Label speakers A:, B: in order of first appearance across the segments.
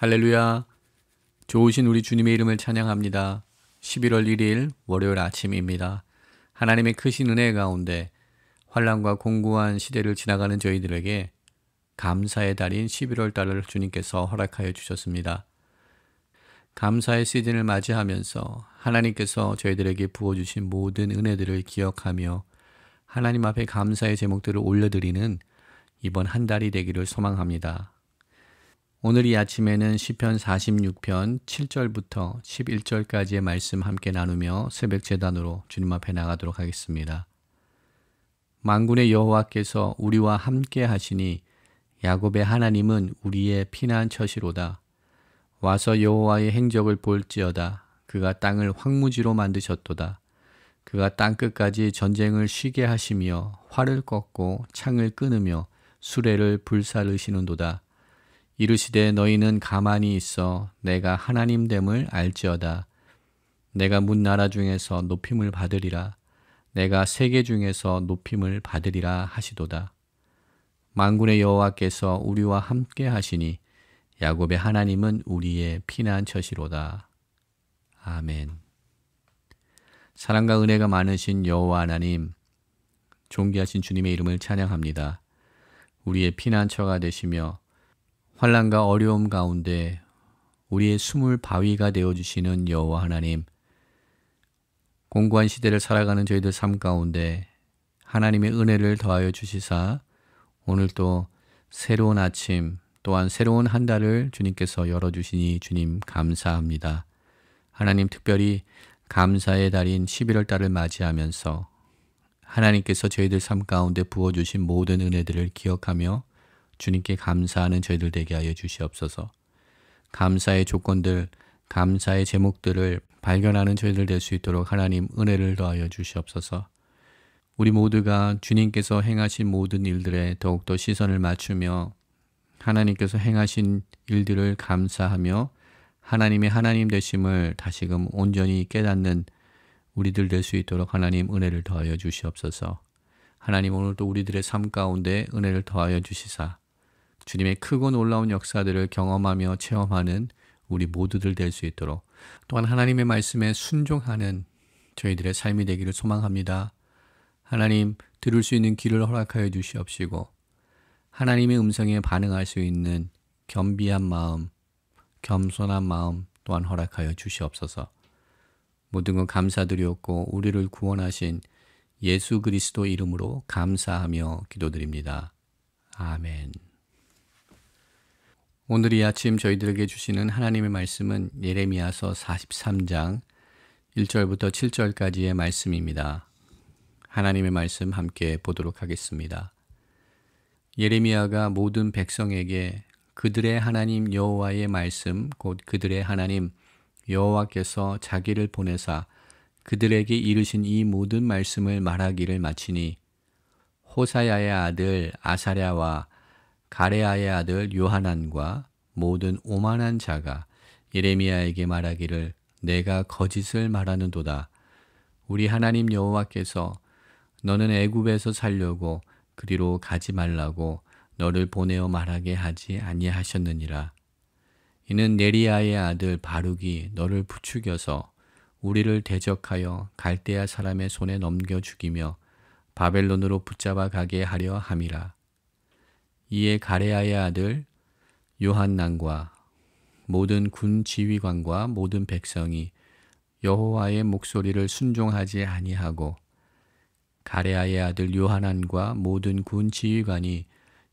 A: 할렐루야. 좋으신 우리 주님의 이름을 찬양합니다. 11월 1일 월요일 아침입니다. 하나님의 크신 은혜 가운데 환난과 공고한 시대를 지나가는 저희들에게 감사의 달인 11월 달을 주님께서 허락하여 주셨습니다. 감사의 시즌을 맞이하면서 하나님께서 저희들에게 부어주신 모든 은혜들을 기억하며 하나님 앞에 감사의 제목들을 올려드리는 이번 한 달이 되기를 소망합니다. 오늘 이 아침에는 시편 46편 7절부터 11절까지의 말씀 함께 나누며 새벽 제단으로 주님 앞에 나가도록 하겠습니다. 만군의 여호와께서 우리와 함께 하시니 야곱의 하나님은 우리의 피난처시로다. 와서 여호와의 행적을 볼지어다. 그가 땅을 황무지로 만드셨도다. 그가 땅끝까지 전쟁을 쉬게 하시며 활을 꺾고 창을 끊으며 수레를 불사르시는도다. 이르시되 너희는 가만히 있어 내가 하나님됨을 알지어다. 내가 문나라 중에서 높임을 받으리라. 내가 세계 중에서 높임을 받으리라 하시도다. 만군의 여호와께서 우리와 함께 하시니 야곱의 하나님은 우리의 피난처시로다. 아멘. 사랑과 은혜가 많으신 여호와 하나님, 존귀하신 주님의 이름을 찬양합니다. 우리의 피난처가 되시며 환난과 어려움 가운데 우리의 숨을 바위가 되어주시는 여호와 하나님, 공고한 시대를 살아가는 저희들 삶 가운데 하나님의 은혜를 더하여 주시사 오늘 또 새로운 아침 또한 새로운 한 달을 주님께서 열어주시니 주님 감사합니다. 하나님, 특별히 감사의 달인 11월 달을 맞이하면서 하나님께서 저희들 삶 가운데 부어주신 모든 은혜들을 기억하며 주님께 감사하는 저희들 되게 하여 주시옵소서. 감사의 조건들, 감사의 제목들을 발견하는 저희들 될 수 있도록 하나님 은혜를 더하여 주시옵소서. 우리 모두가 주님께서 행하신 모든 일들에 더욱더 시선을 맞추며 하나님께서 행하신 일들을 감사하며 하나님의 하나님 되심을 다시금 온전히 깨닫는 우리들 될 수 있도록 하나님 은혜를 더하여 주시옵소서. 하나님, 오늘도 우리들의 삶 가운데 은혜를 더하여 주시사 주님의 크고 놀라운 역사들을 경험하며 체험하는 우리 모두들 될 수 있도록, 또한 하나님의 말씀에 순종하는 저희들의 삶이 되기를 소망합니다. 하나님, 들을 수 있는 귀를 허락하여 주시옵시고 하나님의 음성에 반응할 수 있는 겸비한 마음, 겸손한 마음 또한 허락하여 주시옵소서. 모든 것 감사드리옵고 우리를 구원하신 예수 그리스도 이름으로 감사하며 기도드립니다. 아멘. 오늘 이 아침 저희들에게 주시는 하나님의 말씀은 예레미야서 43장 1절부터 7절까지의 말씀입니다. 하나님의 말씀 함께 보도록 하겠습니다. 예레미야가 모든 백성에게 그들의 하나님 여호와의 말씀, 곧 그들의 하나님 여호와께서 자기를 보내사 그들에게 이르신 이 모든 말씀을 말하기를 마치니 호사야의 아들 아사랴와 가레아의 아들 요하난과 모든 오만한 자가 예레미야에게 말하기를 내가 거짓을 말하는도다. 우리 하나님 여호와께서 너는 애굽에서 살려고 그리로 가지 말라고 너를 보내어 말하게 하지 아니하셨느니라. 이는 네리야의 아들 바룩이 너를 부추겨서 우리를 대적하여 갈대아 사람의 손에 넘겨 죽이며 바벨론으로 붙잡아 가게 하려 함이라. 이에 가레아의 아들 요한난과 모든 군 지휘관과 모든 백성이 여호와의 목소리를 순종하지 아니하고 가레아의 아들 요하난과 모든 군 지휘관이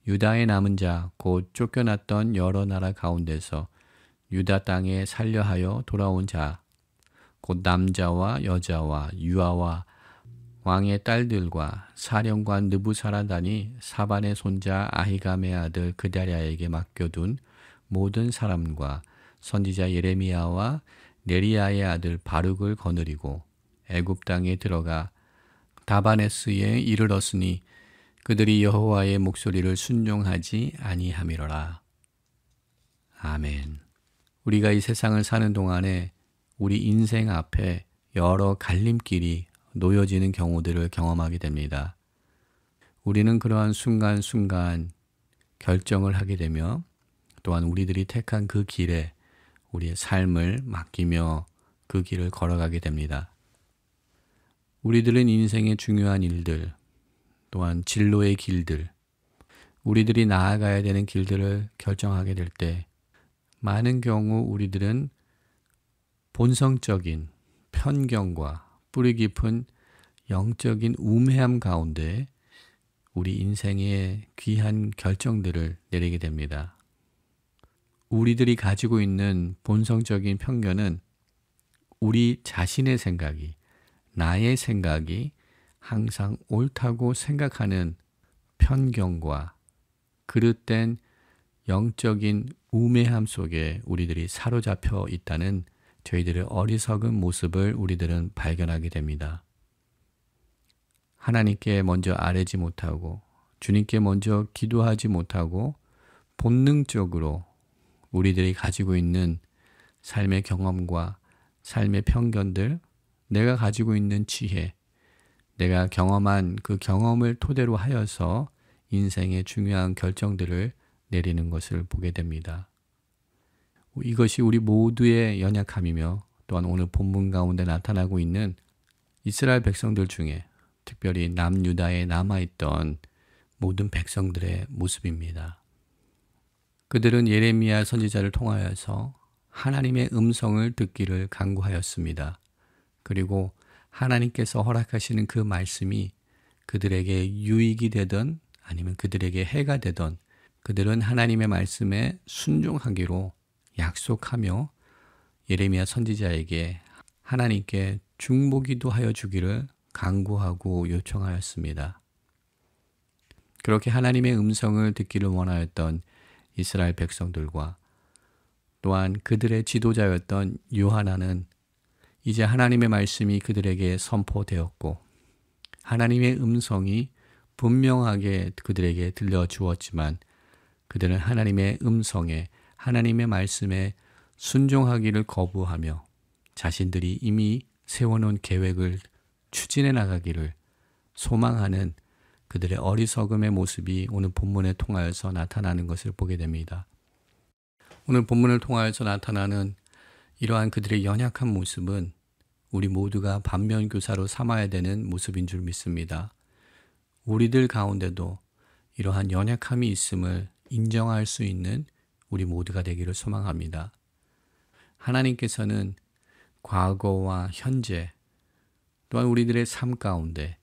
A: 유다의 남은 자 곧 쫓겨났던 여러 나라 가운데서 유다 땅에 살려하여 돌아온 자 곧 남자와 여자와 유아와 왕의 딸들과 사령관 느부사라단이 사반의 손자 아히감의 아들 그다랴에게 맡겨둔 모든 사람과 선지자 예레미야와 네리야의 아들 바룩을 거느리고 애굽 땅에 들어가 다바네스에 이르렀으니 그들이 여호와의 목소리를 순종하지 아니함이로라. 아멘. 우리가 이 세상을 사는 동안에 우리 인생 앞에 여러 갈림길이 놓여지는 경우들을 경험하게 됩니다. 우리는 그러한 순간순간 결정을 하게 되며 또한 우리들이 택한 그 길에 우리의 삶을 맡기며 그 길을 걸어가게 됩니다. 우리들은 인생의 중요한 일들, 또한 진로의 길들, 우리들이 나아가야 되는 길들을 결정하게 될 때 많은 경우 우리들은 본성적인 편견과 뿌리 깊은 영적인 우매함 가운데 우리 인생의 귀한 결정들을 내리게 됩니다. 우리들이 가지고 있는 본성적인 편견은 우리 자신의 생각이, 나의 생각이 항상 옳다고 생각하는 편견과 그릇된 영적인 우매함 속에 우리들이 사로잡혀 있다는 저희들의 어리석은 모습을 우리들은 발견하게 됩니다. 하나님께 먼저 아뢰지 못하고 주님께 먼저 기도하지 못하고 본능적으로 우리들이 가지고 있는 삶의 경험과 삶의 편견들, 내가 가지고 있는 지혜, 내가 경험한 그 경험을 토대로 하여서 인생의 중요한 결정들을 내리는 것을 보게 됩니다. 이것이 우리 모두의 연약함이며 또한 오늘 본문 가운데 나타나고 있는 이스라엘 백성들 중에 특별히 남유다에 남아있던 모든 백성들의 모습입니다. 그들은 예레미야 선지자를 통하여서 하나님의 음성을 듣기를 간구하였습니다. 그리고 하나님께서 허락하시는 그 말씀이 그들에게 유익이 되든 아니면 그들에게 해가 되든 그들은 하나님의 말씀에 순종하기로 약속하며 예레미야 선지자에게 하나님께 중보기도 하여 주기를 간구하고 요청하였습니다. 그렇게 하나님의 음성을 듣기를 원하였던 이스라엘 백성들과 또한 그들의 지도자였던 요하나는 이제 하나님의 말씀이 그들에게 선포되었고 하나님의 음성이 분명하게 그들에게 들려주었지만 그들은 하나님의 음성에 하나님의 말씀에 순종하기를 거부하며 자신들이 이미 세워놓은 계획을 추진해 나가기를 소망하는 그들의 어리석음의 모습이 오늘 본문에 통하여서 나타나는 것을 보게 됩니다. 오늘 본문을 통하여서 나타나는 이러한 그들의 연약한 모습은 우리 모두가 반면교사로 삼아야 되는 모습인 줄 믿습니다. 우리들 가운데도 이러한 연약함이 있음을 인정할 수 있는 우리 모두가 되기를 소망합니다. 하나님께서는 과거와 현재 또한 우리들의 삶 가운데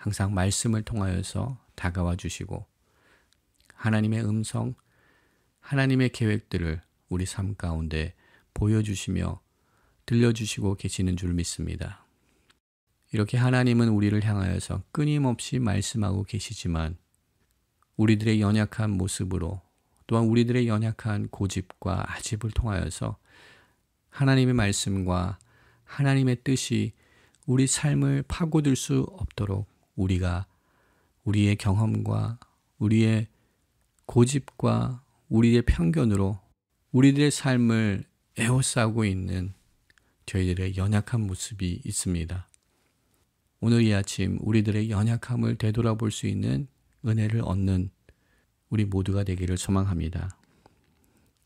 A: 항상 말씀을 통하여서 다가와 주시고 하나님의 음성, 하나님의 계획들을 우리 삶 가운데 보여주시며 들려주시고 계시는 줄 믿습니다. 이렇게 하나님은 우리를 향하여서 끊임없이 말씀하고 계시지만 우리들의 연약한 모습으로 또한 우리들의 연약한 고집과 아집을 통하여서 하나님의 말씀과 하나님의 뜻이 우리 삶을 파고들 수 없도록 우리가 우리의 경험과 우리의 고집과 우리의 편견으로 우리들의 삶을 에워싸고 있는 저희들의 연약한 모습이 있습니다. 오늘 이 아침 우리들의 연약함을 되돌아볼 수 있는 은혜를 얻는 우리 모두가 되기를 소망합니다.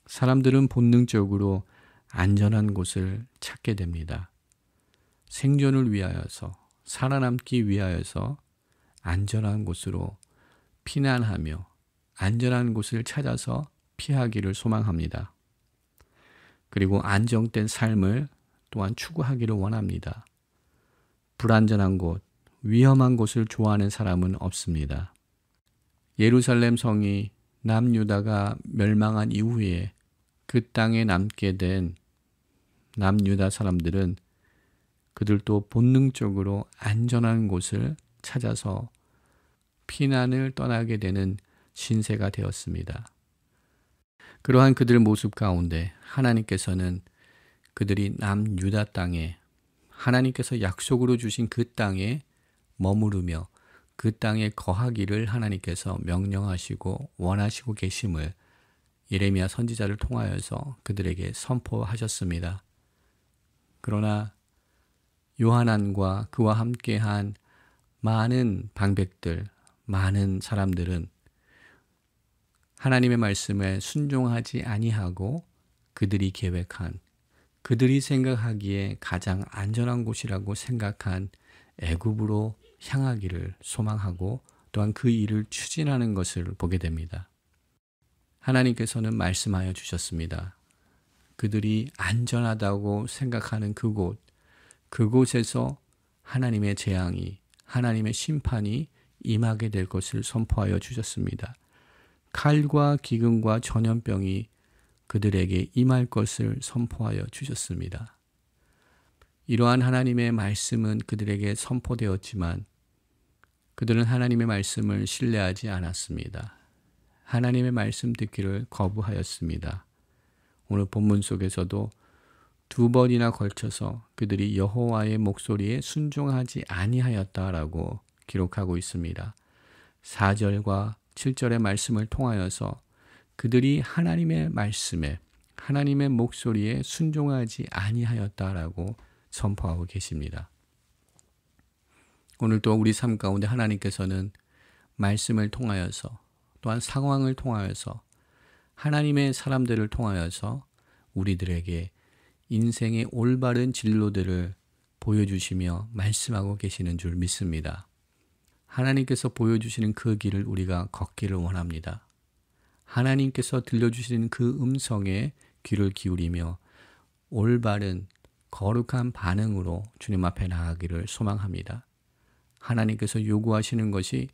A: 사람들은 본능적으로 안전한 곳을 찾게 됩니다. 생존을 위하여서, 살아남기 위하여서 안전한 곳으로 피난하며 안전한 곳을 찾아서 피하기를 소망합니다. 그리고 안정된 삶을 또한 추구하기를 원합니다. 불안전한 곳, 위험한 곳을 좋아하는 사람은 없습니다. 예루살렘 성이 남유다가 멸망한 이후에 그 땅에 남게 된 남유다 사람들은 그들도 본능적으로 안전한 곳을 찾아서 피난을 떠나게 되는 신세가 되었습니다. 그러한 그들 모습 가운데 하나님께서는 그들이 남유다 땅에 하나님께서 약속으로 주신 그 땅에 머무르며 그 땅에 거하기를 하나님께서 명령하시고 원하시고 계심을 예레미야 선지자를 통하여서 그들에게 선포하셨습니다. 그러나 요하난과 그와 함께한 많은 방백들, 많은 사람들은 하나님의 말씀에 순종하지 아니하고 그들이 계획한, 그들이 생각하기에 가장 안전한 곳이라고 생각한 애굽으로 향하기를 소망하고 또한 그 일을 추진하는 것을 보게 됩니다. 하나님께서는 말씀하여 주셨습니다. 그들이 안전하다고 생각하는 그곳에서 하나님의 재앙이, 하나님의 심판이 임하게 될 것을 선포하여 주셨습니다. 칼과 기근과 전염병이 그들에게 임할 것을 선포하여 주셨습니다. 이러한 하나님의 말씀은 그들에게 선포되었지만 그들은 하나님의 말씀을 신뢰하지 않았습니다. 하나님의 말씀 듣기를 거부하였습니다. 오늘 본문 속에서도 2번이나 걸쳐서 그들이 여호와의 목소리에 순종하지 아니하였다라고 기록하고 있습니다. 4절과 7절의 말씀을 통하여서 그들이 하나님의 말씀에, 하나님의 목소리에 순종하지 아니하였다라고 선포하고 계십니다. 오늘도 우리 삶 가운데 하나님께서는 말씀을 통하여서 또한 상황을 통하여서 하나님의 사람들을 통하여서 우리들에게 인생의 올바른 진로들을 보여주시며 말씀하고 계시는 줄 믿습니다. 하나님께서 보여주시는 그 길을 우리가 걷기를 원합니다. 하나님께서 들려주시는 그 음성에 귀를 기울이며 올바른 거룩한 반응으로 주님 앞에 나아가기를 소망합니다. 하나님께서 요구하시는 것이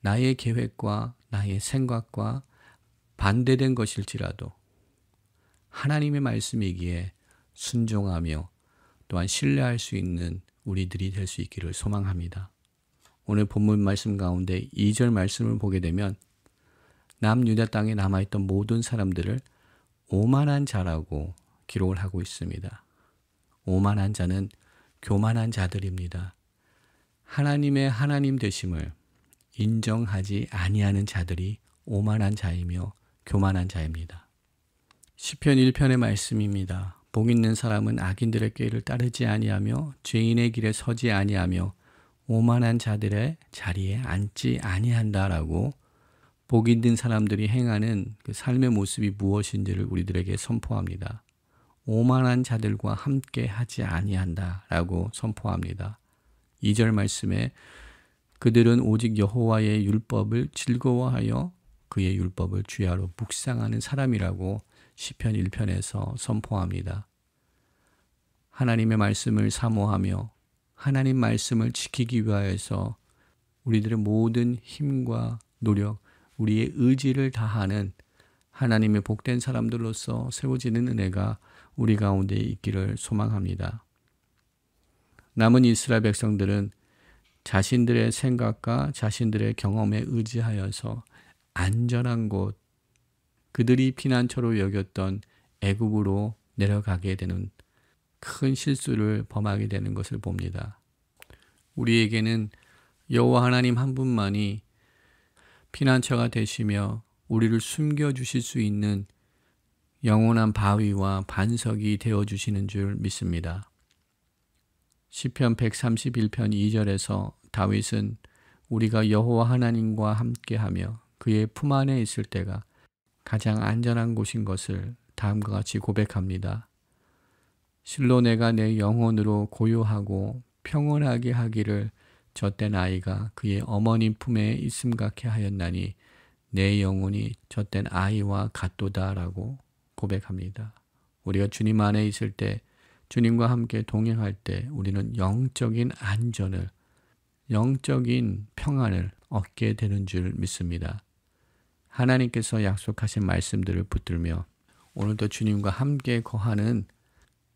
A: 나의 계획과 나의 생각과 반대된 것일지라도 하나님의 말씀이기에 순종하며 또한 신뢰할 수 있는 우리들이 될 수 있기를 소망합니다. 오늘 본문 말씀 가운데 2절 말씀을 보게 되면 남유다 땅에 남아있던 모든 사람들을 오만한 자라고 기록을 하고 있습니다. 오만한 자는 교만한 자들입니다. 하나님의 하나님 되심을 인정하지 아니하는 자들이 오만한 자이며 교만한 자입니다. 시편 1편의 말씀입니다. 복 있는 사람은 악인들의 꾀를 따르지 아니하며 죄인의 길에 서지 아니하며 오만한 자들의 자리에 앉지 아니한다라고 복 있는 사람들이 행하는 그 삶의 모습이 무엇인지를 우리들에게 선포합니다. 오만한 자들과 함께 하지 아니한다라고 선포합니다. 2절 말씀에 그들은 오직 여호와의 율법을 즐거워하여 그의 율법을 주야로 묵상하는 사람이라고 시편 1편에서 선포합니다. 하나님의 말씀을 사모하며 하나님 말씀을 지키기 위하여서 우리들의 모든 힘과 노력, 우리의 의지를 다하는 하나님의 복된 사람들로서 세워지는 은혜가 우리 가운데 있기를 소망합니다. 남은 이스라엘 백성들은 자신들의 생각과 자신들의 경험에 의지하여서 안전한 곳, 그들이 피난처로 여겼던 애굽으로 내려가게 되는 큰 실수를 범하게 되는 것을 봅니다. 우리에게는 여호와 하나님 한 분만이 피난처가 되시며 우리를 숨겨주실 수 있는 영원한 바위와 반석이 되어주시는 줄 믿습니다. 시편 131편 2절에서 다윗은 우리가 여호와 하나님과 함께하며 그의 품 안에 있을 때가 가장 안전한 곳인 것을 다음과 같이 고백합니다. 실로 내가 내 영혼으로 고요하고 평온하게 하기를 젖된 아이가 그의 어머니 품에 있음 같게 하였나니 내 영혼이 젖된 아이와 같도다라고 고백합니다. 우리가 주님 안에 있을 때, 주님과 함께 동행할 때 우리는 영적인 안전을, 영적인 평안을 얻게 되는 줄 믿습니다. 하나님께서 약속하신 말씀들을 붙들며 오늘도 주님과 함께 거하는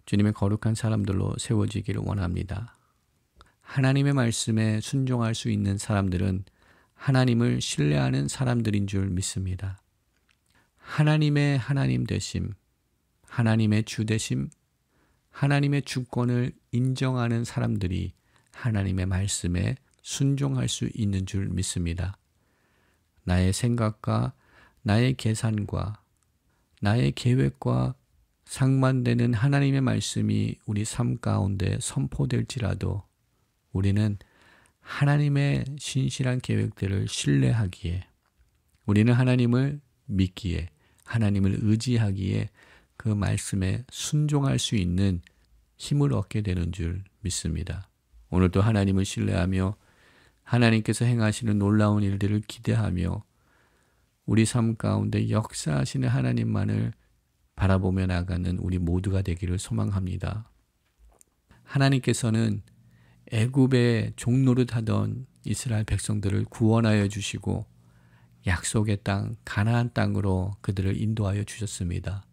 A: 주님의 거룩한 사람들로 세워지기를 원합니다. 하나님의 말씀에 순종할 수 있는 사람들은 하나님을 신뢰하는 사람들인 줄 믿습니다. 하나님의 하나님 되심, 하나님의 주 되심, 하나님의 주권을 인정하는 사람들이 하나님의 말씀에 순종할 수 있는 줄 믿습니다. 나의 생각과 나의 계산과 나의 계획과 상반되는 하나님의 말씀이 우리 삶 가운데 선포될지라도 우리는 하나님의 신실한 계획들을 신뢰하기에, 우리는 하나님을 믿기에, 하나님을 의지하기에 그 말씀에 순종할 수 있는 힘을 얻게 되는 줄 믿습니다. 오늘도 하나님을 신뢰하며 하나님께서 행하시는 놀라운 일들을 기대하며 우리 삶 가운데 역사하시는 하나님만을 바라보며 나가는 우리 모두가 되기를 소망합니다. 하나님께서는 애굽의 종노릇하던 이스라엘 백성들을 구원하여 주시고 약속의 땅 가나안 땅으로 그들을 인도하여 주셨습니다.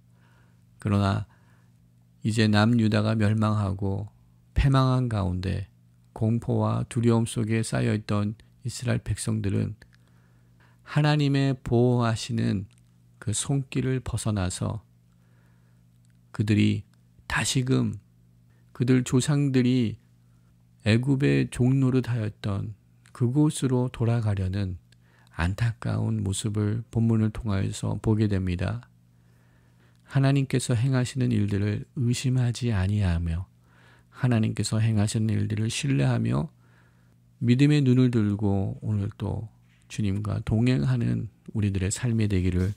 A: 그러나 이제 남유다가 멸망하고 패망한 가운데 공포와 두려움 속에 쌓여있던 이스라엘 백성들은 하나님의 보호하시는 그 손길을 벗어나서 그들이 다시금 그들 조상들이 애굽의 종노릇하였던 그곳으로 돌아가려는 안타까운 모습을 본문을 통하여서 보게 됩니다. 하나님께서 행하시는 일들을 의심하지 아니하며 하나님께서 행하시는 일들을 신뢰하며 믿음의 눈을 들고 오늘 또 주님과 동행하는 우리들의 삶이 되기를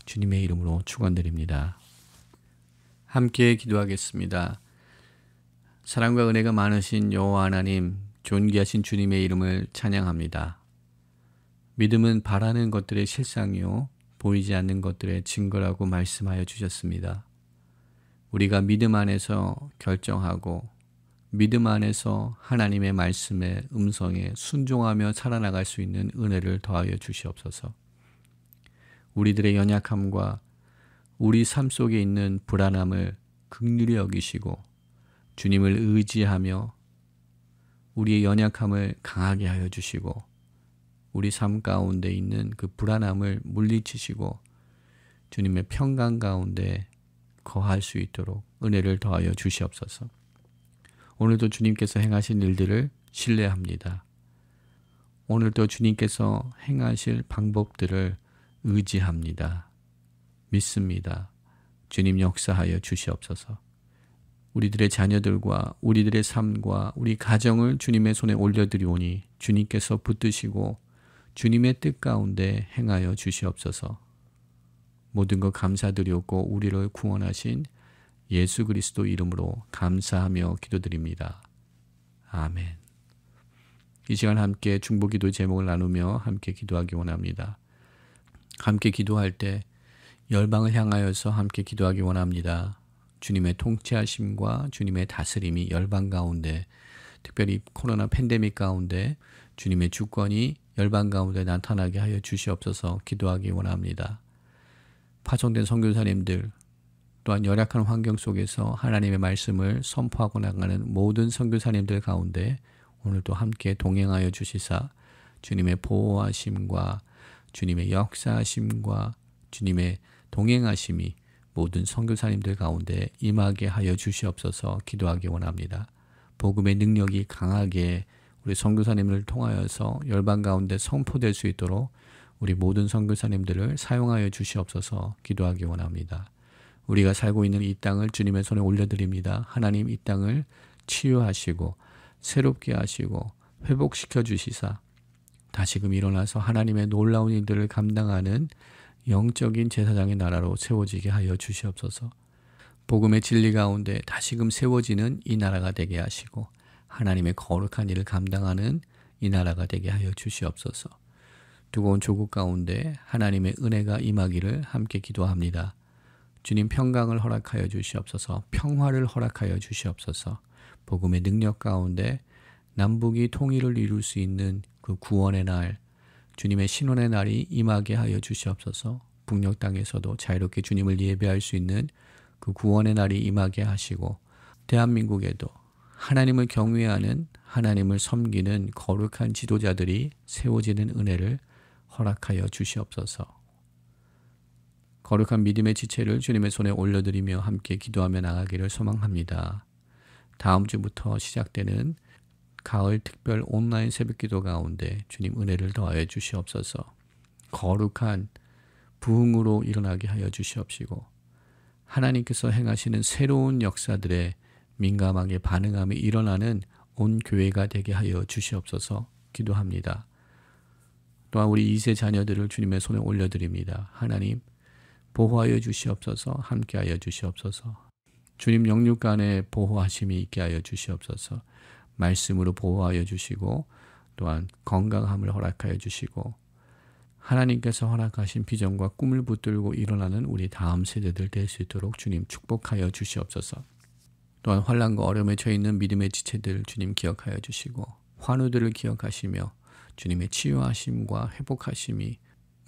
A: 주님의 이름으로 축원드립니다. 함께 기도하겠습니다. 사랑과 은혜가 많으신 여호와 하나님, 존귀하신 주님의 이름을 찬양합니다. 믿음은 바라는 것들의 실상이요 보이지 않는 것들의 증거라고 말씀하여 주셨습니다. 우리가 믿음 안에서 결정하고 믿음 안에서 하나님의 말씀의 음성에 순종하며 살아나갈 수 있는 은혜를 더하여 주시옵소서. 우리들의 연약함과 우리 삶 속에 있는 불안함을 긍휼히 여기시고 주님을 의지하며 우리의 연약함을 강하게 하여 주시고 우리 삶 가운데 있는 그 불안함을 물리치시고 주님의 평강 가운데 거할 수 있도록 은혜를 더하여 주시옵소서. 오늘도 주님께서 행하신 일들을 신뢰합니다. 오늘도 주님께서 행하실 방법들을 의지합니다. 믿습니다. 주님 역사하여 주시옵소서. 우리들의 자녀들과 우리들의 삶과 우리 가정을 주님의 손에 올려드리오니 주님께서 붙드시고 주님의 뜻 가운데 행하여 주시옵소서. 모든 것 감사드리옵고 우리를 구원하신 예수 그리스도 이름으로 감사하며 기도드립니다. 아멘. 이 시간 함께 중보기도 제목을 나누며 함께 기도하기 원합니다. 함께 기도할 때 열방을 향하여서 함께 기도하기 원합니다. 주님의 통치하심과 주님의 다스림이 열방 가운데, 특별히 코로나 팬데믹 가운데 주님의 주권이 열방 가운데 나타나게 하여 주시옵소서 기도하기 원합니다. 파송된 선교사님들 또한 열악한 환경 속에서 하나님의 말씀을 선포하고 나가는 모든 선교사님들 가운데 오늘도 함께 동행하여 주시사 주님의 보호하심과 주님의 역사하심과 주님의 동행하심이 모든 선교사님들 가운데 임하게 하여 주시옵소서 기도하기 원합니다. 복음의 능력이 강하게 우리 선교사님을 통하여서 열방 가운데 선포될 수 있도록 우리 모든 선교사님들을 사용하여 주시옵소서 기도하기 원합니다. 우리가 살고 있는 이 땅을 주님의 손에 올려드립니다. 하나님 이 땅을 치유하시고 새롭게 하시고 회복시켜 주시사 다시금 일어나서 하나님의 놀라운 일들을 감당하는 영적인 제사장의 나라로 세워지게 하여 주시옵소서. 복음의 진리 가운데 다시금 세워지는 이 나라가 되게 하시고 하나님의 거룩한 일을 감당하는 이 나라가 되게 하여 주시옵소서. 두고온 조국 가운데 하나님의 은혜가 임하기를 함께 기도합니다. 주님 평강을 허락하여 주시옵소서. 평화를 허락하여 주시옵소서. 복음의 능력 가운데 남북이 통일을 이룰 수 있는 그 구원의 날, 주님의 신원의 날이 임하게 하여 주시옵소서. 북녘 땅에서도 자유롭게 주님을 예배할 수 있는 그 구원의 날이 임하게 하시고 대한민국에도 하나님을 경외하는 하나님을 섬기는 거룩한 지도자들이 세워지는 은혜를 허락하여 주시옵소서. 거룩한 믿음의 지체를 주님의 손에 올려드리며 함께 기도하며 나가기를 소망합니다. 다음 주부터 시작되는 가을 특별 온라인 새벽기도 가운데 주님 은혜를 더하여 주시옵소서. 거룩한 부흥으로 일어나게 하여 주시옵시고 하나님께서 행하시는 새로운 역사들에 민감하게 반응하며 일어나는 온 교회가 되게 하여 주시옵소서 기도합니다. 또한 우리 2세 자녀들을 주님의 손에 올려드립니다. 하나님 보호하여 주시옵소서. 함께하여 주시옵소서. 주님 영육 간에 보호하심이 있게 하여 주시옵소서. 말씀으로 보호하여 주시고 또한 건강함을 허락하여 주시고 하나님께서 허락하신 비전과 꿈을 붙들고 일어나는 우리 다음 세대들 될 수 있도록 주님 축복하여 주시옵소서. 또한 환난과 어려움에 처해 있는 믿음의 지체들 주님 기억하여 주시고 환우들을 기억하시며 주님의 치유하심과 회복하심이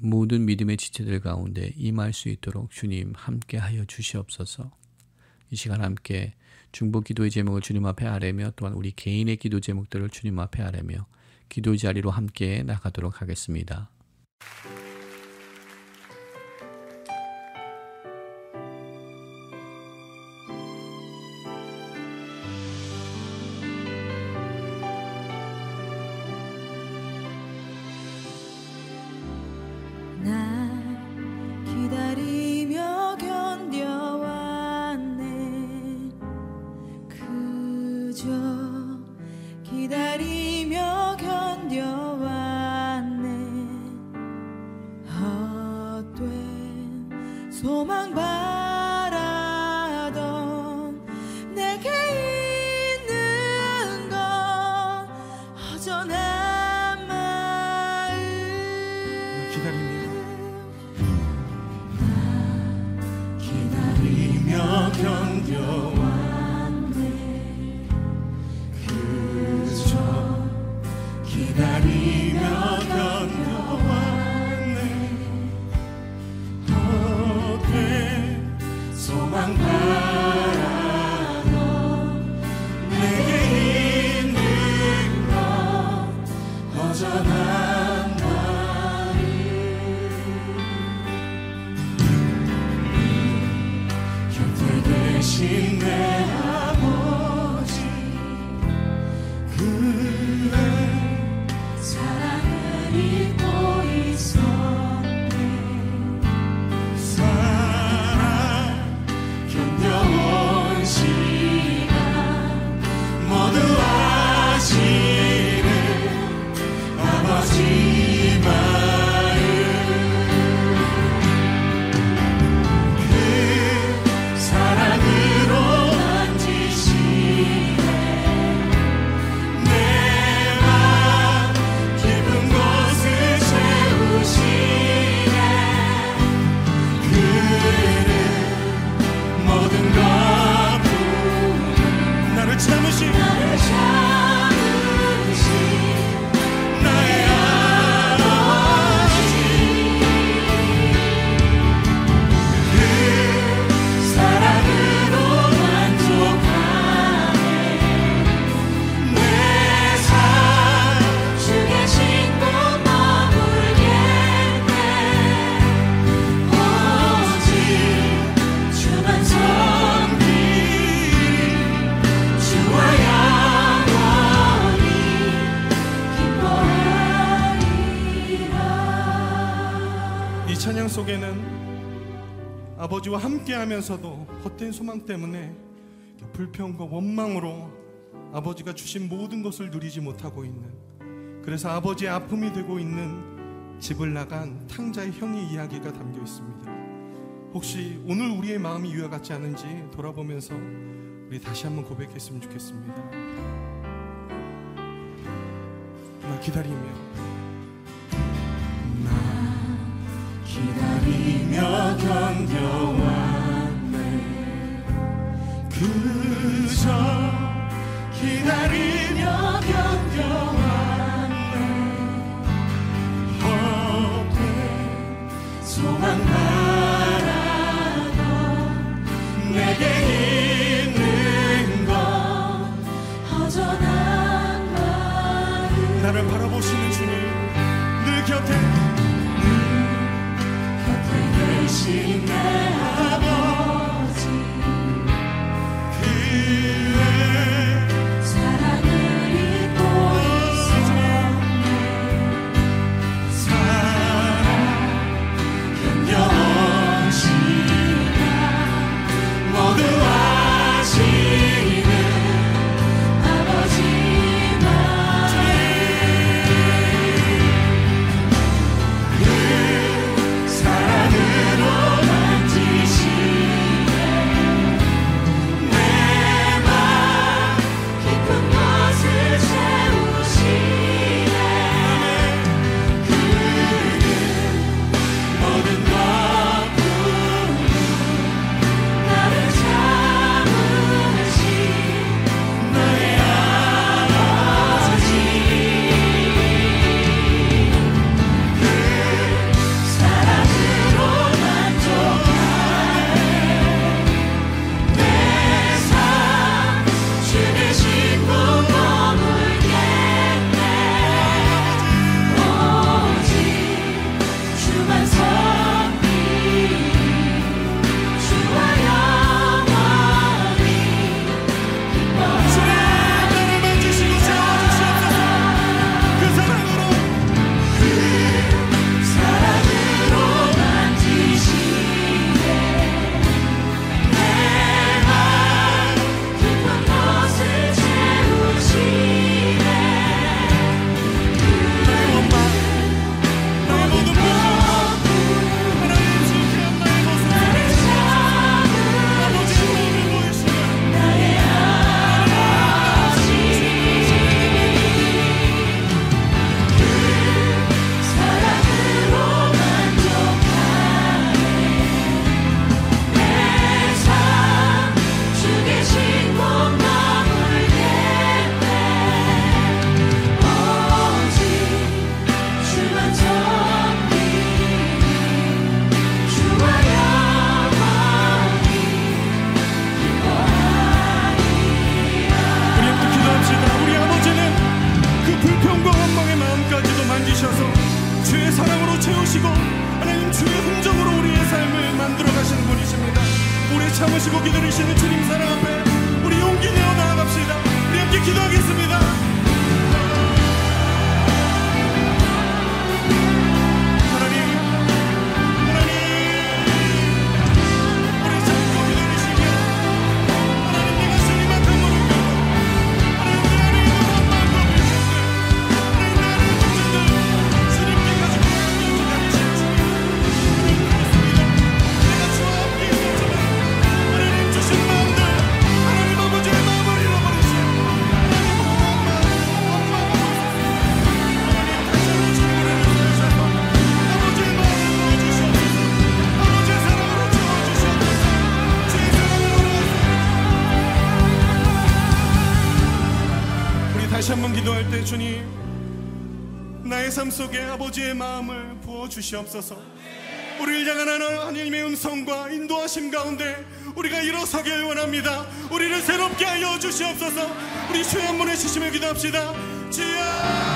A: 모든 믿음의 지체들 가운데 임할 수 있도록 주님 함께하여 주시옵소서. 이 시간 함께 중보 기도의 제목을 주님 앞에 아뢰며 또한 우리 개인의 기도 제목들을 주님 앞에 아뢰며 기도 자리로 함께 나가도록 하겠습니다.
B: 기다리며 견뎌왔네. 그저 기다리며 견뎌왔네. 헛된 소망 바라던 내게 있는 건 허전한 마음.
C: 기다리며 견뎌왔네. 그저 기다리며 견뎌왔네. 헛된 소망 바라던 내게 있는 건 허전한 마음. 곁에 계신 내 아버지 그의 사랑을 잊고 있었네. 사랑 견뎌온 시간 모두 아시는 아버지 마음. 그 사랑으로 만지시네. 내 맘 깊은 곳을 채우시네. 그는 모든 것 품은 나를 참으신 나의 아버지. 그 사랑으로 만족하네. 내 삶 주 계신 곳 머물겠네. 오직 주만 섬기리. 주와 영원히 기뻐하리라.
D: 이 찬양 속에는 아버지와 함께하면서도 헛된 소망 때문에 불평과 원망으로 아버지가 주신 모든 것을 누리지 못하고 있는, 그래서 아버지의 아픔이 되고 있는 집을 나간 탕자의 형의 이야기가 담겨 있습니다. 혹시 오늘 우리의 마음이 이와 같지 않은지 돌아보면서 우리 다시 한번 고백했으면 좋겠습니다. 나 기다리며
C: 기다리며 견뎌왔네. 그저 기다리며 견뎌왔네. 헛된 소망 바라던 내게 있는 건 허전한 마음.
D: 나를 바라보시는 주님, 늘 곁에
C: 계신 내 아버지 그의 사랑을 잊고 있었네. 사랑 견뎌온
D: 참고 기다리시는 주님 사랑 앞에 우리 용기 내어 나아갑시다. 우리 함께 기도하겠습니다. 다시 한번 기도할 때 주님, 나의 삶 속에 아버지의 마음을 부어주시옵소서. 우리를 향한 하나님의 음성과 인도하심 가운데 우리가 일어서길 원합니다. 우리를 새롭게 하여 주시옵소서. 우리 주여 한 번의 시심을 기도합시다. 주여